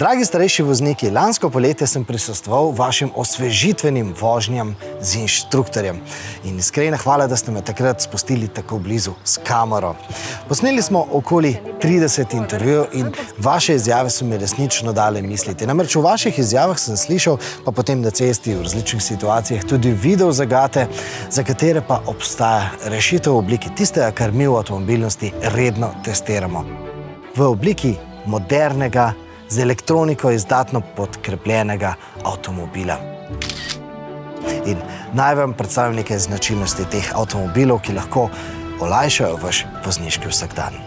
Dragi starejši vozniki, lansko poletje sem prisostvoval vašim osvežitvenim vožnjam z inštruktorjem. In iskrena hvala, da ste me takrat spustili tako blizu s kamero. Posneli smo okoli 30 intervjujev in vaše izjave so mi resnično dale misliti. Namreč v vaših izjavah sem slišal, pa potem na cesti v različnih situacijah, tudi video zagate, za katere pa obstaja rešitev v obliki tistega, kar mi v avtomobilnosti redno testiramo. V obliki modernega, z elektroniko izdatno podkrepljenega avtomobila. In naj vam predstavim nekaj značilnosti teh avtomobilov, ki lahko olajšajo vaš vozniški vsakdan.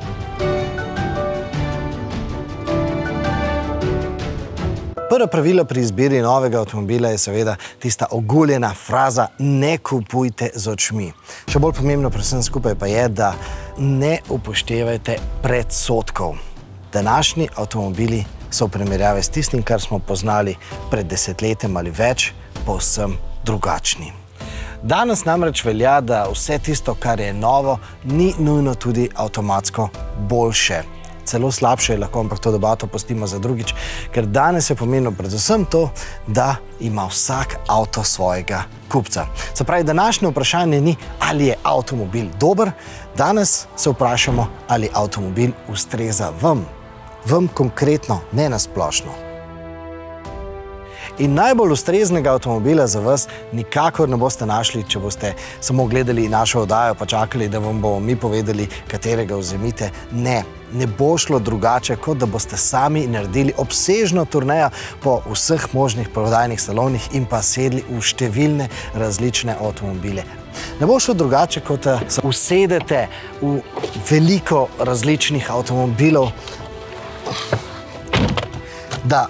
Prvo pravilo pri izbiri novega avtomobila je seveda tista oguljena fraza ne kupujte z očmi. Še bolj pomembno pri vsem skupaj pa je, da ne upoštevajte predsodkov. Današnji avtomobili so v primerjavi s tistim, kar smo poznali pred desetletjem ali več, povsem drugačni. Danes namreč velja, da vse tisto, kar je novo, ni nujno tudi avtomatsko boljše. Celo slabše je lahko, ampak to debato pustimo za drugič, ker danes je pomembno predvsem to, da ima vsak avto svojega kupca. Se pravi, današnje vprašanje ni, ali je avtomobil dober, danes se vprašamo, ali avtomobil ustreza vam. Vam konkretno, ne nasplošno. In najbolj ustreznega avtomobila za vas nikakor ne boste našli, če boste samo gledali našo oddajo pa čakali, da vam bomo mi povedali, katerega vzemite. Ne, ne bo šlo drugače, kot da boste sami naredili obsežno turnejo po vseh možnih prodajnih salonih in pa sedli v številne različne avtomobile. Ne bo šlo drugače, kot da se usedete v veliko različnih avtomobilov, da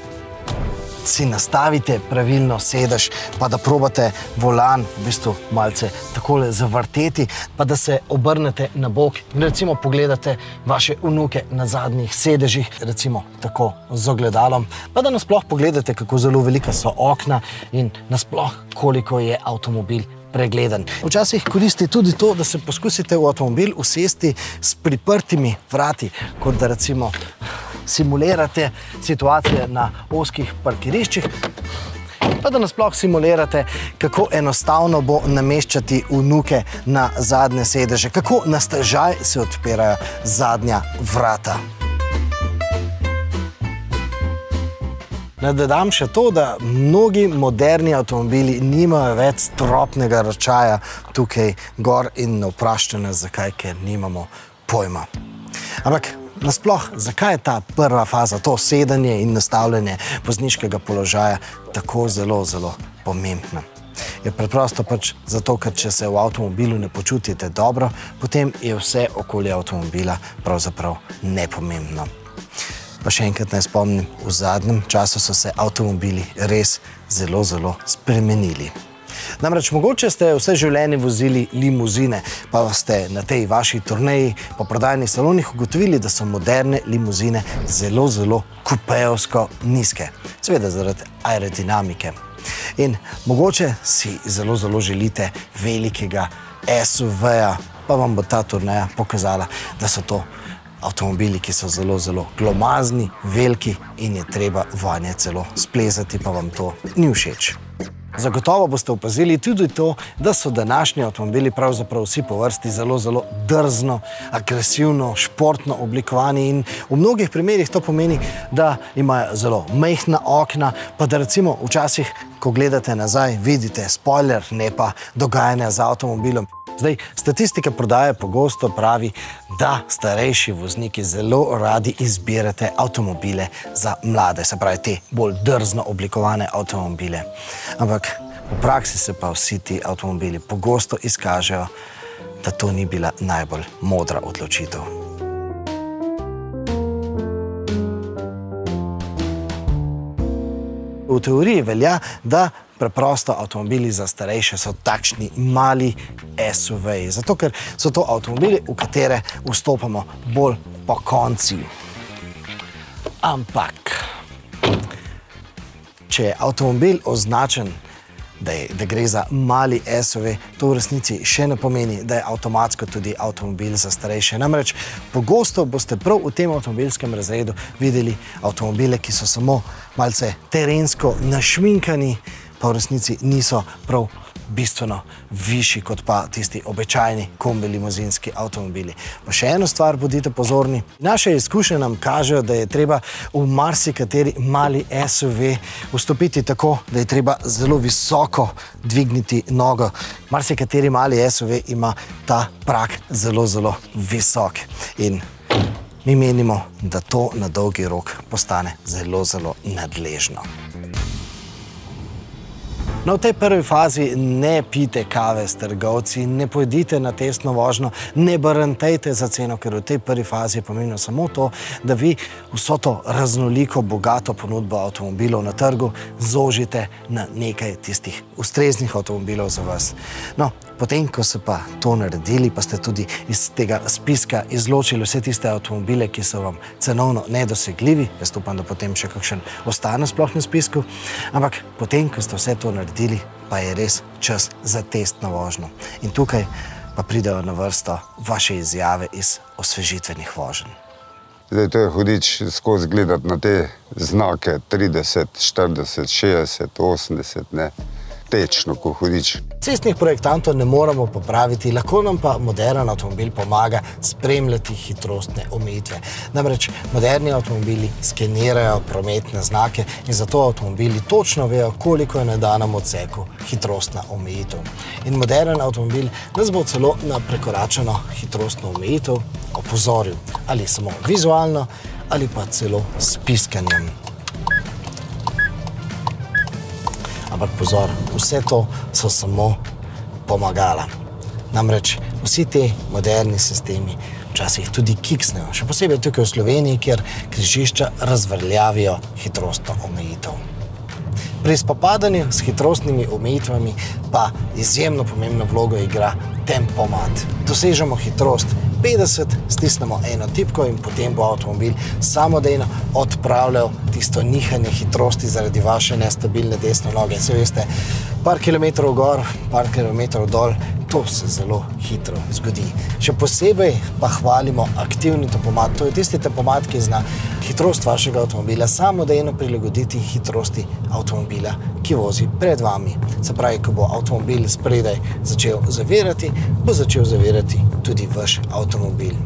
si nastavite pravilno sedež, pa da probate volan v bistvu malce takole zavrteti, pa da se obrnete na bok in recimo pogledate vaše vnuke na zadnjih sedežih, recimo tako z ogledalom, pa da nasploh pogledate, kako zelo velika so okna in nasploh koliko je avtomobil pregleden. Včasih koristi tudi to, da se poskusite v avtomobil usesti s priprtimi vrati, kot da recimo simulirate situacije na ozkih parkiriščih, pa da nasploh simulirate, kako enostavno bo nameščati vnuke na zadnje sedeže, kako na stežaj se odpirajo zadnja vrata. Naj dodam še to, da mnogi moderni avtomobili nimajo več stropnega ročaja tukaj gor in ne vprašajte nas, zakaj, ker nimamo pojma. Ampak nasploh, zakaj je ta prva faza, to sedanje in nastavljanje vozniškega položaja tako zelo, zelo pomembna? Je preprosto pač zato, ker če se v avtomobilu ne počutite dobro, potem je vse okoli avtomobila pravzaprav nepomembno. Pa še enkrat naj spomnim, v zadnjem času so se avtomobili res zelo, zelo spremenili. Namreč mogoče ste vse življenje vozili limuzine, pa ste na tej vaši turneji po prodajnih salonih ugotovili, da so moderne limuzine zelo, zelo kupejevsko nizke. Seveda zaradi aerodinamike. In mogoče si zelo, zelo želite velikega SUV-ja, pa vam bo ta turneja pokazala, da so to avtomobili, ki so zelo, zelo glomazni, veliki in je treba vanje celo splezati, pa vam to ni všeč. Zagotovo boste opazili tudi to, da so današnji avtomobili pravzaprav vsi po vrsti zelo, zelo drzno, agresivno, športno oblikovani in v mnogih primerih to pomeni, da imajo zelo majhna okna, pa da recimo včasih, ko gledate nazaj, vidite spoiler, ne pa dogajanja z avtomobilom. Zdaj, statistika prodaje pogosto pravi, da starejši vozniki zelo radi izbirate avtomobile za mlade, se pravi te bolj drzno oblikovane avtomobile. Ampak v praksi se pa vsi ti avtomobili pogosto izkažejo, da to ni bila najbolj modra odločitev. V teoriji velja, da preprosto avtomobili za starejše so takšni mali SUV-ji, zato ker so to avtomobili, v katere vstopamo bolj po konci. Ampak, če je avtomobil označen da gre za mali SUV, to v resnici še ne pomeni, da je avtomatsko tudi avtomobil za starejše. Namreč pogosto boste prav v tem avtomobilskem razredu videli avtomobile, ki so samo malce terensko našminkani, pa v resnici niso prav bistveno višji kot pa tisti običajni kombi limuzinski avtomobili. Pa še eno stvar, bodite pozorni. Naše izkušnje nam kažejo, da je treba v marsikateri mali SUV vstopiti tako, da je treba zelo visoko dvigniti nogo. Marsikateri mali SUV ima ta prag zelo, zelo visok. In mi menimo, da to na dolgi rok postane zelo, zelo nadležno. No, v tej prvi fazi ne pijte kave s trgovci, ne pojdite na testno vožnjo, ne barantejte za ceno, ker v tej prvi fazi je pomembno samo to, da vi vso to raznoliko, bogato ponudbo avtomobilov na trgu zožite na nekaj tistih ustreznih avtomobilov za vas. No, potem, ko ste pa to naredili, pa ste tudi iz tega spiska izločili vse tiste avtomobile, ki so vam cenovno nedosegljivi, jaz upam, da potem še kakšen ostane sploh na spisku, ampak potem, ko ste vse to naredili, pa je res čas za testno vožnjo. In tukaj pa pridejo na vrsto vaše izjave iz osvežitvenih voženj. Zdaj, to je hudič skozi gledati na te znake 30, 40, 60, 80, ne. Tečno, ko hudič. Cestnih projektantov ne moramo popraviti, lahko nam pa moderen avtomobil pomaga spremljati hitrostne omejitve. Namreč moderni avtomobili skenirajo prometne znake in zato avtomobili točno vejo, koliko je na danem odseku hitrostna omejitev. In moderen avtomobil nas bo celo na prekoračeno hitrostno omejitev opozoril, ali samo vizualno, ali pa celo s piskanjem. Ampak pozor, vse to so samo pomagala. Namreč vsi te moderni sistemi včasih tudi kiksnejo, še posebej tukaj v Sloveniji, kjer križišča razveljavljajo hitrostno omejitev. Pri spopadanju s hitrostnimi omejitvami pa izjemno pomembno vlogo igra tempomat. Dosežemo hitrost 50, stisnemo eno tipko in potem bo avtomobil samodejno odpravljal tisto nihanje hitrosti zaradi vaše nestabilne desne noge. Se veste, par kilometrov gor, par kilometrov dol, to se zelo hitro zgodi. Še posebej pa hvalimo aktivni tempomat. To je tisti tempomat, ki zna hitrost vašega avtomobila samodejno prilagoditi hitrosti avtomobila, ki vozi pred vami. Se pravi, ko bo avtomobil spredaj začel zavirati, bo začel zavirati tudi vaš avtomobil.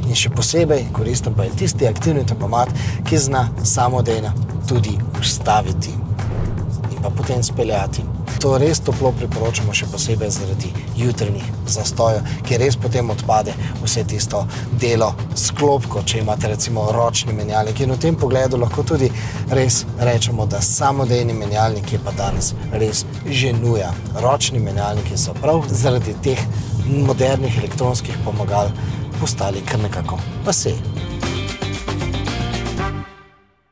In še posebej koristen pa je tisti aktivni tempomat, ki zna samodejno tudi ustaviti in pa potem speljati. To res toplo priporočamo še posebej zaradi jutranjih zastojev, kjer res potem odpade vse tisto delo s klopko, če imate recimo ročni menjalnik. In v tem pogledu lahko tudi res rečemo, da samodejni menjalnik je pa danes res že nuja. Ročni menjalniki so prav zaradi teh modernih elektronskih pomagal postali kar nekako pasé.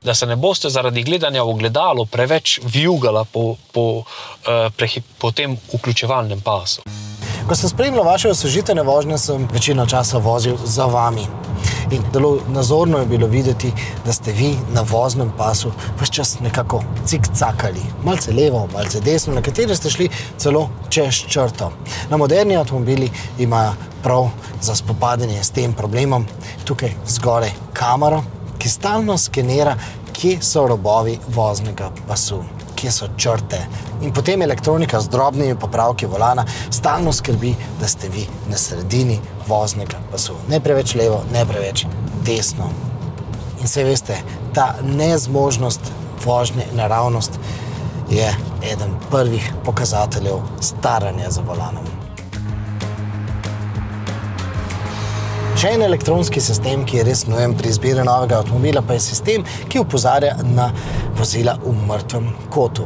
Da se ne boste zaradi gledanja v ogledalo preveč vijugala po tem vključevalnem pasu. Ko sem spremljal vaše osvežitvene vožnje, sem večino časa vozil za vami. In zelo nazorno je bilo videti, da ste vi na voznem pasu ves čas nekako cikcakali. Malce levo, malce desno, na kateri ste šli celo čez črto. Na moderni avtomobili imajo prav za spopadanje s tem problemom tukaj zgoraj kamero, ki stalno skenira, kje so robovi voznega pasu, kje so črte. In potem elektronika z drobnimi popravki volana stalno skrbi, da ste vi na sredini voznega pasu. Ne preveč levo, ne preveč desno. In saj veste, ta nezmožnost vožnje naravnost je eden prvih pokazateljev staranja za volanom. Še en elektronski sistem, ki je res nujen pri izbiri novega avtomobila, pa je sistem, ki opozarja na vozila v mrtvem kotu.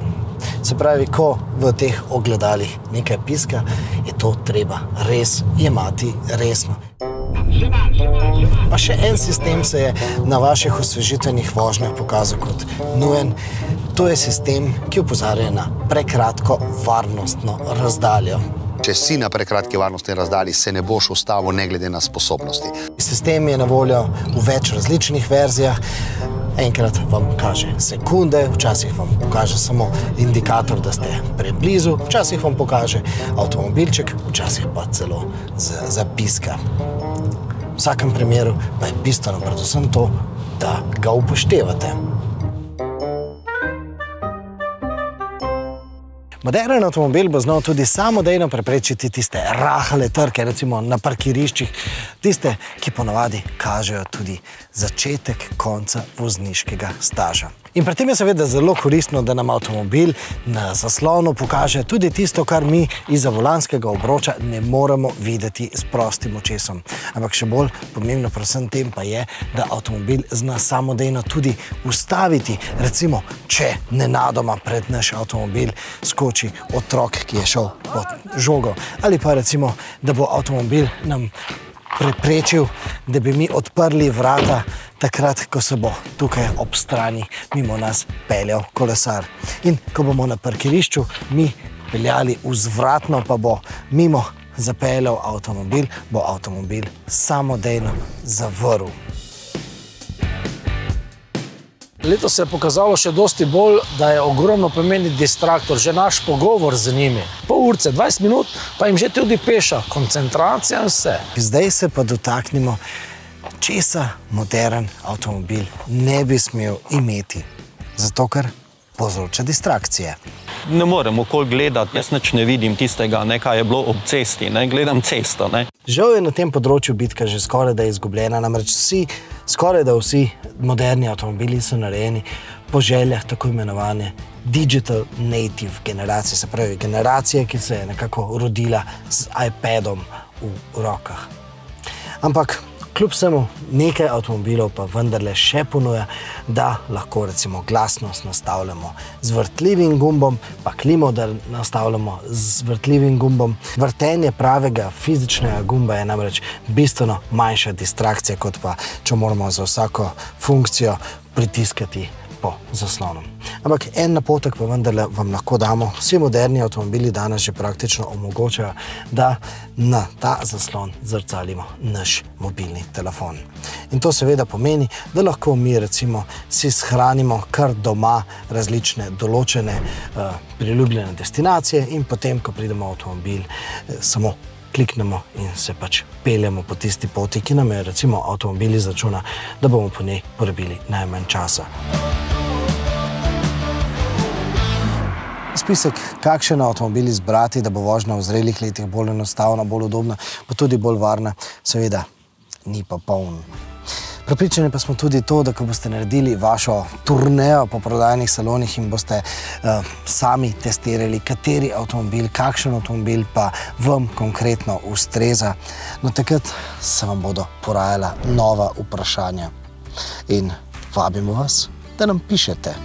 Se pravi, ko v teh ogledalih nekaj piska, je to treba res jemati resno. Pa še en sistem se je na vaših osvežitvenih vožnjah pokazal kot nujen. To je sistem, ki opozarja na prekratko varnostno razdaljo. Če si na prekratki varnostni razdalji, se ne boš ustavil ne glede na sposobnosti. Sistem je na voljo v več različnih verzijah. Enkrat vam kaže sekunde, včasih vam pokaže samo indikator, da ste preblizu, včasih vam pokaže avtomobilček, včasih pa celo zapiska. V vsakem primeru pa je bistveno predvsem to, da ga upoštevate. Moderen avtomobil bo znal tudi samodejno preprečiti tiste rahle trke, recimo na parkiriščih, tiste, ki ponavadi kažejo tudi začetek konca vozniškega staža. In pri tem je seveda zelo koristno, da nam avtomobil na zaslonu pokaže tudi tisto, kar mi izza volanskega obroča ne moremo videti s prostim očesom. Ampak še bolj pomembno predvsem tem pa je, da avtomobil zna samodejno tudi ustaviti. Recimo, če nenadoma pred naš avtomobil skoči otrok, ki je šel pod žogo. Ali pa recimo, da bo avtomobil nam preprečil, da bi mi odprli vrata takrat, ko se bo tukaj ob strani mimo nas peljal kolesar. In ko bomo na parkirišču mi peljali vzvratno, pa bo mimo zapeljal avtomobil, bo avtomobil samodejno zavrl. Letos se je pokazalo še dosti bolj, da je ogromno pomeni distraktor, že naš pogovor z njimi. Pol urce, 20 minut, pa jim že tudi peša, koncentracija in vse. Zdaj se pa dotaknimo, česa moderen avtomobil ne bi smel imeti, zato ker povzroča distrakcije. Ne morem okoli gledati, jaz nič ne vidim tistega, kaj je bilo ob cesti, gledam cesto. Žal je na tem področju bitka že skoraj da izgubljena, namreč skoraj da vsi moderni avtomobili so narejeni po željah tako imenovane digital native generacije, se pravi generacije, ki se je nekako rodila z iPadom v rokah. Ampak kljub vsemu nekaj avtomobilov pa vendarle še ponuja, da lahko recimo glasnost nastavljamo z vrtljivim gumbom, pa klimo, da nastavljamo z vrtljivim gumbom. Vrtenje pravega fizičnega gumba je namreč bistveno manjša distrakcija, kot pa če moramo za vsako funkcijo pritiskati po zaslonu. Ampak en napotek pa vendarle vam lahko damo. Vsi moderni avtomobili danes že praktično omogočajo, da na ta zaslon zrcalimo naš mobilni telefon. In to seveda pomeni, da lahko mi recimo si shranimo kar doma različne določene priljubljene destinacije in potem, ko pridemo v avtomobil, samo kliknemo in se pač peljemo po tisti poti, ki nam je recimo avtomobil izračuna, da bomo po njej porabili najmanj časa. Spisek, kakšen avtomobil izbrati, da bo vožnja v zrelih letih bolj enostavna, bolj udobna, pa tudi bolj varna, seveda ni pa poln. Prepričani pa smo tudi to, da ko boste naredili vašo turnejo po prodajnih salonih in boste sami testirali, kateri avtomobil, kakšen avtomobil pa vam konkretno ustreza, no takrat se vam bodo porajala nova vprašanja. In vabimo vas, da nam pišete.